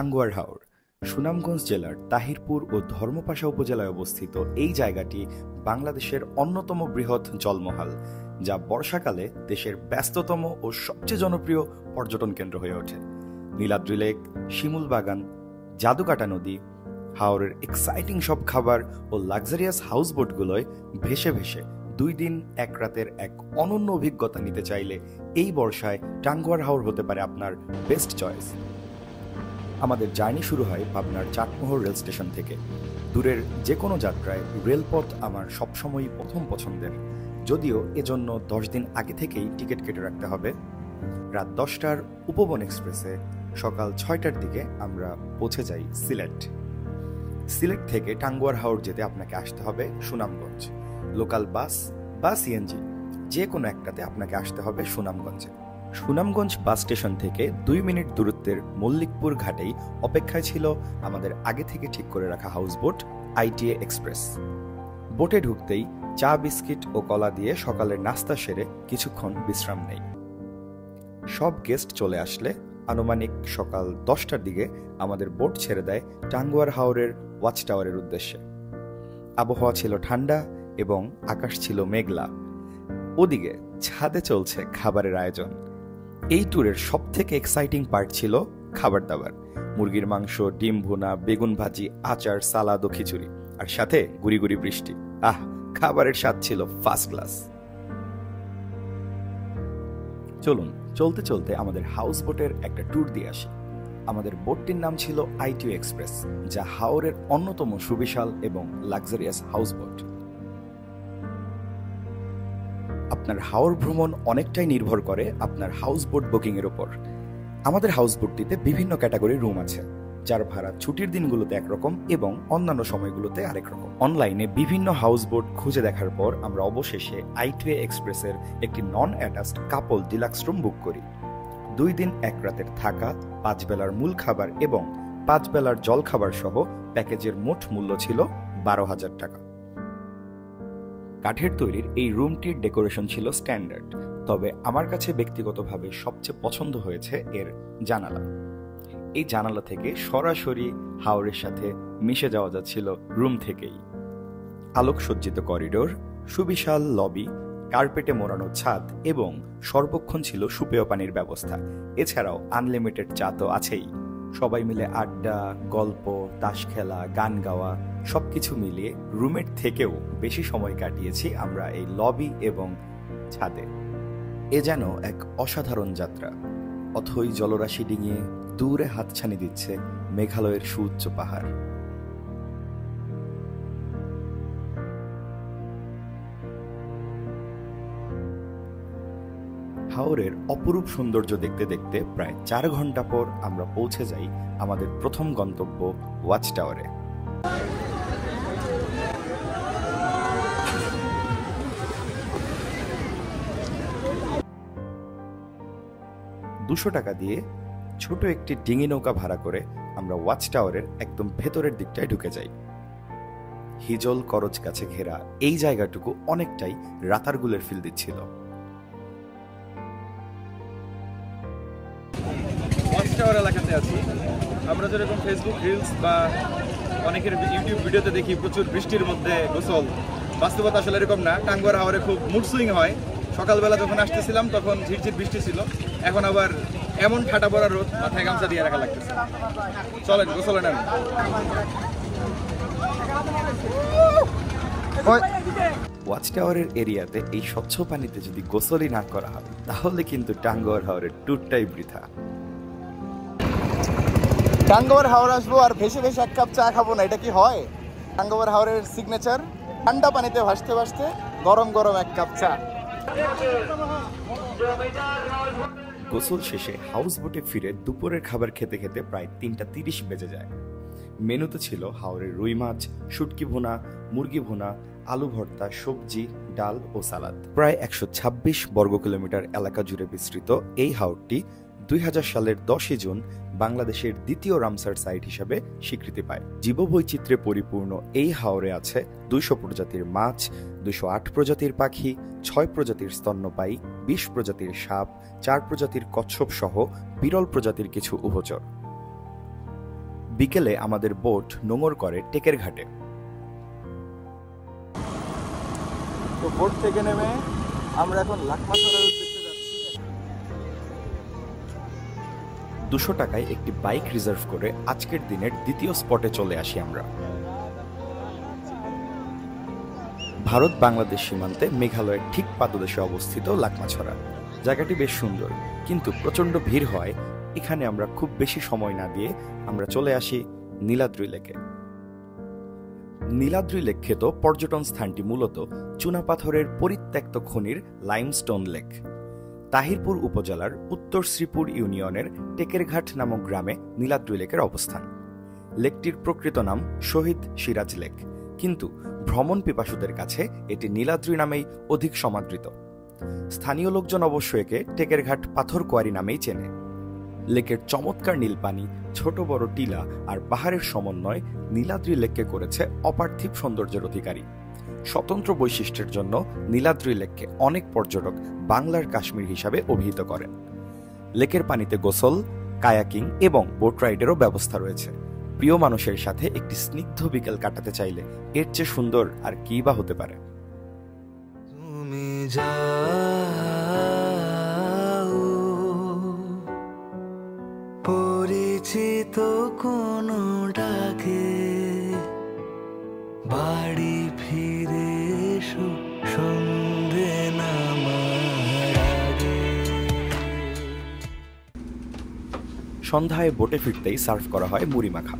টাঙ্গুয়ার হাওর সুনামগঞ্জ জেলার তাহিরপুর ও ধর্মপাশা উপজেলায় অবস্থিত এই জায়গাটি বাংলাদেশের অন্যতম বৃহৎ জলমহাল, যা বর্ষাকালে দেশের ব্যস্ততম ও সবচেয়ে জনপ্রিয় পর্যটন কেন্দ্র হয়ে ওঠে। নীলাদ্রি লেক, শিমুল বাগান, জাদুকাটা নদী, হাওরের এক্সাইটিং সব খাবার ও লাক্সারিয়াস হাউসবোটগুলোয় ভেসে ভেসে 2 দিন 1 রাতের এক অনন্য অভিজ্ঞতা নিতে চাইলে এই বর্ষায় টাঙ্গুয়ার হাওর হতে পারে আপনার বেস্ট চয়েস। আমাদের জার্নি শুরু হয় পাবনার চাটমোহর রেল স্টেশন থেকে। দূরের যে কোনো যাত্রায় রেলপথ আমার সবসময়ই প্রথম পছন্দের, যদিও এজন্য 10 দিন আগে থেকেই টিকিট কেটে রাখতে হবে। রাত 10টার উপবন এক্সপ্রেসে সকাল 6টার দিকে আমরা পৌঁছে যাই সিলেট। সিলেট থেকে টাঙ্গুয়ার হাওর যেতে আপনাকে আসতে হবে সুনামগঞ্জ। লোকাল বাস বা সিএনজি যে কোনো একটাতে আপনাকে আসতে হবে সুনামগঞ্জে। সুনামগঞ্জ বাস স্টেশন থেকে 2 মিনিট দূরত্বের মল্লিকপুর ঘাটেই অপেক্ষায় ছিল আমাদের আগে থেকে ঠিক করে রাখা হাউসবোট আইটিএ এক্সপ্রেস। বোটে ঢুকতেই চা, বিস্কিট ও কলা দিয়ে সকালের নাস্তা সেরে কিছুক্ষণ বিশ্রাম নেই। সব গেস্ট চলে আসলে আনুমানিক সকাল 10টার দিকে আমাদের বোট ছেড়ে দেয় টাঙ্গুয়ার হাওরের ওয়াচ টাওয়ারের উদ্দেশ্যে। আবহাওয়া ছিল ঠান্ডা এবং আকাশ ছিল মেঘলা। ওদিকে ছাদে চলছে খাবারের আয়োজন। এই ট্যুরের সব থেকে এক্সাইটিং পার্ট ছিল খাবার দাবার। মুরগির মাংস, ডিম ভুনা, বেগুন ভাজি, আচার, সালাদ ও খিচুড়ি, আর সাথে গুড়ি গুড়ি বৃষ্টি। খাবারের স্বাদ ছিল ফার্স্ট ক্লাস। চলুন চলতে চলতে আমাদের হাউস বোটের একটা ট্যুর দিয়ে আসি। আমাদের বোটটির নাম ছিল আইটিও এক্সপ্রেস, যা হাওরের অন্যতম সুবিশাল এবং লাক্সারিয়াস হাউস বোট। আপনার হাওর ভ্রমণ অনেকটাই নির্ভর করে আপনার হাউস বোট বুকিং এর উপর। আমাদের হাউস বোটটিতে বিভিন্ন ক্যাটাগরির রুম আছে, যার ভাড়া ছুটির দিনগুলোতে একরকম এবং অন্যান্য সময়গুলোতে আরেক রকম। অনলাইনে বিভিন্ন হাউস বোট খুঁজে দেখার পর আমরা অবশেষে আইটিএ এক্সপ্রেসের একটি নন অ্যাটাচড কাপল ডিলাক্স রুম বুক করি। 2 দিন 1 রাতের থাকা, 5 বেলার মূল খাবার এবং 5 বেলার জল খাবার সহ প্যাকেজের মোট মূল্য ছিল 12,000 টাকা। কাঠের তৈরির এই রুমটির ডেকোরেশন ছিল স্ট্যান্ডার্ড, তবে আমার কাছে ব্যক্তিগতভাবে সবচেয়ে পছন্দ হয়েছে এর জানালা। এই জানালা থেকে সরাসরি হাওরের সাথে মিশে যাওয়া যাচ্ছিল রুম থেকেই। আলোকসজ্জিত করিডোর, সুবিশাল লবি, কার্পেটে মোড়ানো ছাদ এবং সর্বক্ষণ ছিল সুপেয় পানির ব্যবস্থা। এছাড়াও আনলিমিটেড চা তো আছেই। সবাই মিলে আড্ডা, গল্প, তাস খেলা, গান গাওয়া সবকিছু মিলিয়ে রুমের থেকেও বেশি সময় কাটিয়েছি আমরা এই লবি এবং ছাদে। এ যেন এক অসাধারণ যাত্রা। অথই জলরাশি ডিঙিয়ে দূরে হাতছানি দিচ্ছে মেঘালয়ের সুউচ্চ পাহাড়। হাওরের অপরূপ সৌন্দর্য দেখতে দেখতে প্রায় 4 ঘন্টা পর আমরা পৌঁছে যাই আমাদের প্রথম গন্তব্য ওয়াচ টাওয়ারে। $200 দিয়ে ছোট একটি ডিঙি নৌকা ভাড়া করে আমরা ওয়াচ টাওয়ারের একদম ভেতরের দিকটায় ঢুকে যাই। হিজল করজ গাছে ঘেরা এই জায়গাটুকু অনেকটাই রাতারগুলের ফিল দিচ্ছিল। ওয়াচ টাওয়ার এলাকাতে আছি আমরা। যেরকম ফেসবুক রিলস বা অনেকের ইউটিউব ভিডিওতে দেখি প্রচুর বৃষ্টির মধ্যে গোসল, বাস্তবতা আসলে এরকম না। টাঙ্গুয়ার হাওরে খুব মুড সুইং হয়। সকালবেলা যখন আসতেছিলাম তখন ঝিরঝির বৃষ্টি ছিল, এখন আবার এমন ঠাটা পড়া রোদ, মাথায় গামছা দিয়ে রাখা লাগতেছে। চলেন গোসলে নেন। ওয়াচ টাওয়ারের এরিয়াতে এই স্বচ্ছ পানিতে যদি গোসলই না করা হয় তাহলে কিন্তু টাঙ্গুয়ার হাওরের ট্যুরটাই বৃথা। টাঙ্গুয়ার হাওর আসবো আর ভেসে ভেসে 1 কাপ চা খাবো না, এটা কি হয়? টাঙ্গুয়ার হাওরের সিগনেচার ঠান্ডা পানিতে ভাসতে ভাসতে গরম গরম 1 কাপ চা। গোসল শেষে হাউস বোটে ফিরে দুপুরের খাবার খেতে খেতে প্রায় 3টা 30 বেজে যায়। মেনুতে ছিল হাওরের রুই মাছ, শুটকি ভুনা, মুরগি ভুনা, আলু ভর্তা, সবজি, ডাল ও সালাদ। প্রায় 126 বর্গ কিলোমিটার এলাকা জুড়ে বিস্তৃত এই হাওরটি 2000 সালের 10 জুন বাংলাদেশের দ্বিতীয় রামসার সাইট হিসেবে স্বীকৃতি পায়। জীববৈচিত্র্যে পরিপূর্ণ এই হাওরে আছে 200 প্রজাতির মাছ, 208 প্রজাতির পাখি, 6 প্রজাতির স্তন্যপায়ী, 20 প্রজাতির সাপ, 4 প্রজাতির কচ্ছপ সহ বিরল প্রজাতির কিছু উভচর। বিকেলে আমাদের বোট নোঙর করে টেকের ঘাটে। তো বোট থেকে নেমে আমরা এখন লাকমাছড়ার উদ্দেশ্যে যাচ্ছি। 200 টাকায় একটি বাইক রিজার্ভ করে আজকের দিনের দ্বিতীয় স্পটে চলে আসি আমরা। ভারত বাংলাদেশ সীমান্তে মেঘালয়ের ঠিক পাদদেশে অবস্থিত লাকমাছড়া। জায়গাটি বেশ সুন্দর, কিন্তু প্রচন্ড ভিড় হয়। এখানে আমরা খুব বেশি সময় না দিয়ে আমরা চলে আসি নীলাদ্রি লেকে। নীলাদ্রি লেক খ্যাত পর্যটন স্থানটি মূলত চুনাপাথরের পরিত্যক্ত খনির লাইমস্টোন লেক। তাহিরপুর উপজেলার উত্তর শ্রীপুর ইউনিয়নের টেকেরঘাট নামক গ্রামে নীলাদ্রি লেকের অবস্থান। লেকটির প্রকৃত নাম শহীদ সিরাজ লেক, কিন্তু ভ্রমণ পিপাসুদের কাছে এটি নীলাদ্রি নামেই অধিক সমাদৃত। স্থানীয় লোকজন অবশ্য একে টেকেরঘাট পাথর কোয়ারি নামেই চেনে। লেকের চমৎকার নীল পানি, ছোট বড় টিলা আর পাহাড়ের সমন্বয় নীলাদ্রি লেককে করেছে অপার্থিব সৌন্দর্যের অধিকারী। স্বতন্ত্র বৈশিষ্ট্যের জন্য নীলাদ্রি লেককে অনেক পর্যটক বাংলার কাশ্মীর হিসাবে অভিহিত করেন। লেকের পানিতে গোসল, কায়াকিং এবং বোট রাইডেরও ব্যবস্থা রয়েছে। প্রিয় মানুষের সাথে একটি স্নিগ্ধ বিকেল কাটাতে চাইলে এর চেয়ে সুন্দর আর কি বা হতে পারে। পরিচিত কোনো ডাকে বাড়ি ফিরে এসো সন্ধে নামার আগে। সন্ধ্যায় বোটে ফিরতেই সার্ভ করা হয় মুড়ি মাখা।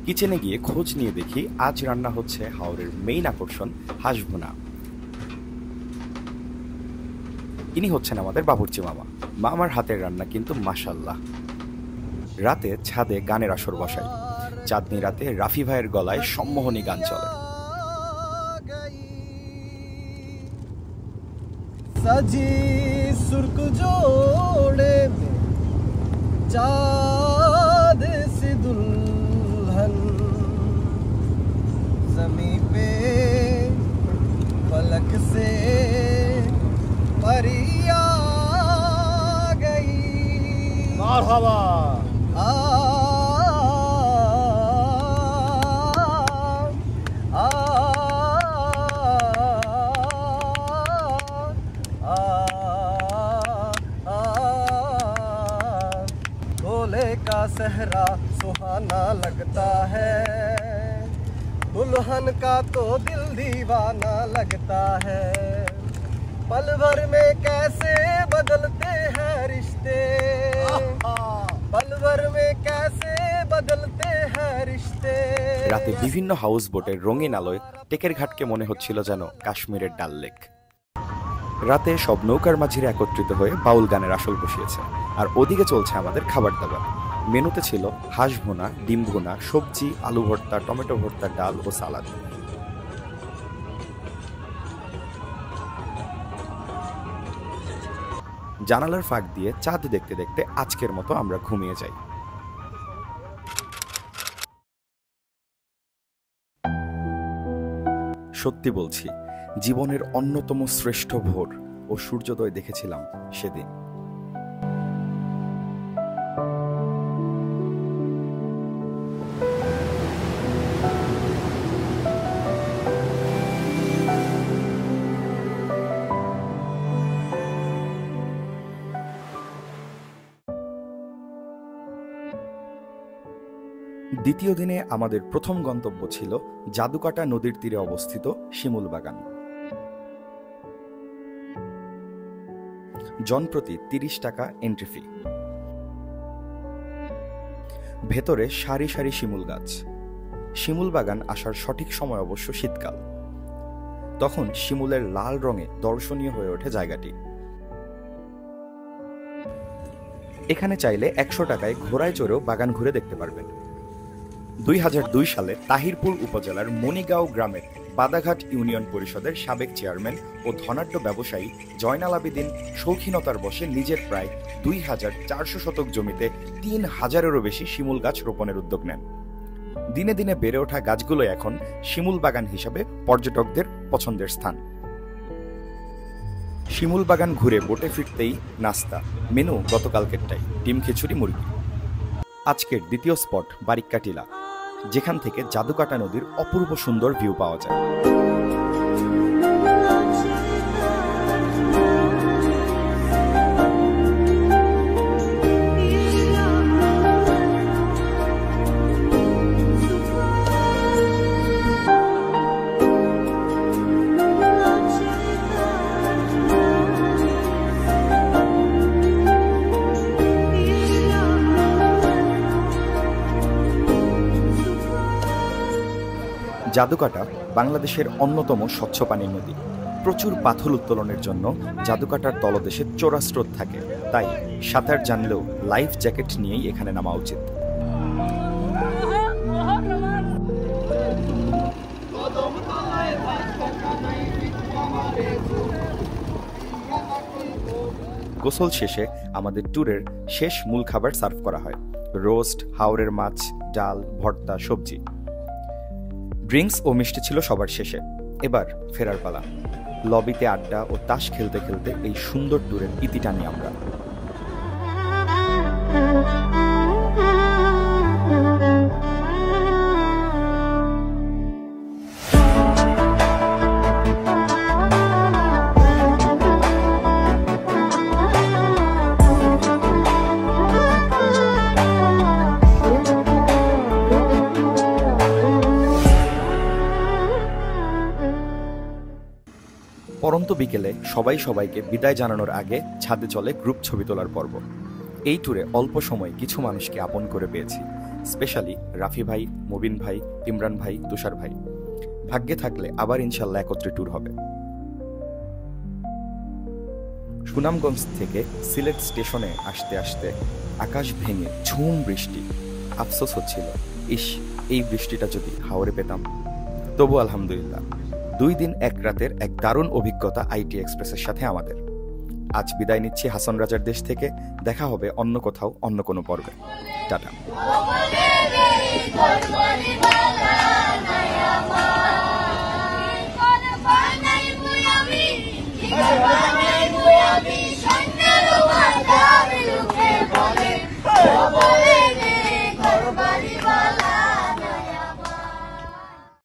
কিচেনে গিয়ে খোঁজ নিয়ে দেখি আজ রান্না হচ্ছে হাওরের মেইন আকর্ষণ হাঁস ভুনা। ইনি হচ্ছেন আমাদের বাবুর্চি মামা। মামার হাতের রান্না কিন্তু মাশাল্লাহ। রাতে ছাদে গানের আসর বসাই। চাঁদনি রাতে রাফি ভাইয়ের গলায় সম্মোহনী গান চলে। সাজি সুরক জোড়ে মে চাঁদ সে দুলহন ज़मीं पे पलक से परी आ गई। मरहबा आ भोले का सहरा सुहाना लगता है, दुल्हन का तो दिल दीवाना लगता है। पल भर में कैसे बदलते हैं रिश्ते, पल भर में कैसे बदलते हैं रिश्ते। রাতে বিভিন্ন হাউস বোটের রঙিন আলোয় টেকের ঘাটকে মনে হচ্ছিল যেন কাশ্মীরের ডাল লেক। রাতে সব নৌকার মাঝিরা একত্রিত হয়ে বাউল গানের আসল বসিয়েছে, আর ওদিকে চলছে আমাদের খাবার দাবার। মেনুতে ছিল হাঁস ভুনা, ডিম ভুনা, সবজি, আলু ভর্তা, টমেটো ভর্তা, ডাল ও সালাদ। জানালার ফাঁক দিয়ে চাঁদ দেখতে দেখতে আজকের মতো আমরা ঘুমিয়ে যাই। সত্যি বলছি, জীবনের অন্যতম শ্রেষ্ঠ ভোর ও সূর্যোদয় দেখেছিলাম সেদিন। দ্বিতীয় দিনে আমাদের প্রথম গন্তব্য ছিল জাদুকাটা নদীর তীরে অবস্থিত শিমুল বাগান। জনপ্রতি 30 টাকা এন্ট্রি ফি। ভেতরে সারি সারি শিমুল গাছ। শিমুল বাগান আসার সঠিক সময় অবশ্য শীতকাল। তখন শিমুলের লাল রঙে দর্শনীয় হয়ে ওঠে জায়গাটি। এখানে চাইলে 100 টাকায় ঘোড়ায় চড়েও বাগান ঘুরে দেখতে পারবেন। 2002 সালে তাহিরপুর উপজেলার মণিগাঁও গ্রামের বাদাঘাট ইউনিয়ন পরিষদের সাবেক চেয়ারম্যান ও ধনাঢ্য ব্যবসায়ী জয়নাল আবেদিন শৌখিনতার বশে নিজের প্রায় 2400 শতক জমিতে 3000-এরও বেশি শিমুল গাছ রোপণের উদ্যোগ নেন। দিনে দিনে বেড়ে ওঠা গাছগুলো এখন শিমুল বাগান হিসাবে পর্যটকদের পছন্দের স্থান। শিমুল বাগান ঘুরে বোটে ফিরতেই নাস্তা, মেনু গতকালকেরটাই, ডিম খিচুড়ি মুরগি। আজকের দ্বিতীয় স্পট বারিক্কা টিলা, যেখান থেকে জাদুকাটা নদীর অপূর্ব সুন্দর ভিউ পাওয়া যায়। জাদুকাটা বাংলাদেশের অন্যতম স্বচ্ছ পানির নদী। প্রচুর পাথর উত্তোলনের জন্য জাদুকাটার তলদেশে চোরা স্রোত থাকে, তাই সাঁতার জানলেও লাইফ জ্যাকেট নিয়েই এখানে নামা উচিত। গোসল শেষে আমাদের ট্যুরের শেষ মূল খাবার সার্ভ করা হয়, রোস্ট, হাওরের মাছ, ডাল, ভর্তা, সবজি। ড্রিঙ্কস ও মিষ্টি ছিল সবার শেষে। এবার ফেরার পালা। লবিতে আড্ডা ও তাস খেলতে খেলতে এই সুন্দর ট্যুরের ইতি টানি আমরা। পরন্ত বিকেলে সবাই সবাইকে বিদায় জানানোর আগে ছাদে চলে গ্রুপ ছবি তোলার পর্ব। এই ট্যুরে অল্প সময় কিছু মানুষকে আপন করে পেয়েছি, স্পেশালি রাফি ভাই, মুবিন ভাই, ইমরান ভাই, তুষার ভাই। ভাগ্যে থাকলে আবার ইনশাল্লাহ একত্রে ট্যুর হবে। সুনামগঞ্জ থেকে সিলেট স্টেশনে আসতে আসতে আকাশ ভেঙে ঝুম বৃষ্টি। আফসোস হচ্ছিল, ইস, এই বৃষ্টিটা যদি হাওরে পেতাম। তবু আলহামদুলিল্লাহ, 2 দিন 1 রাতের এক দারুণ অভিজ্ঞতা আইটি এক্সপ্রেসের সাথে আমাদের। আজ বিদায় নিচ্ছি হাসন রাজার দেশ থেকে। দেখা হবে অন্য কোথাও, অন্য কোনো পর্বে। টাটা।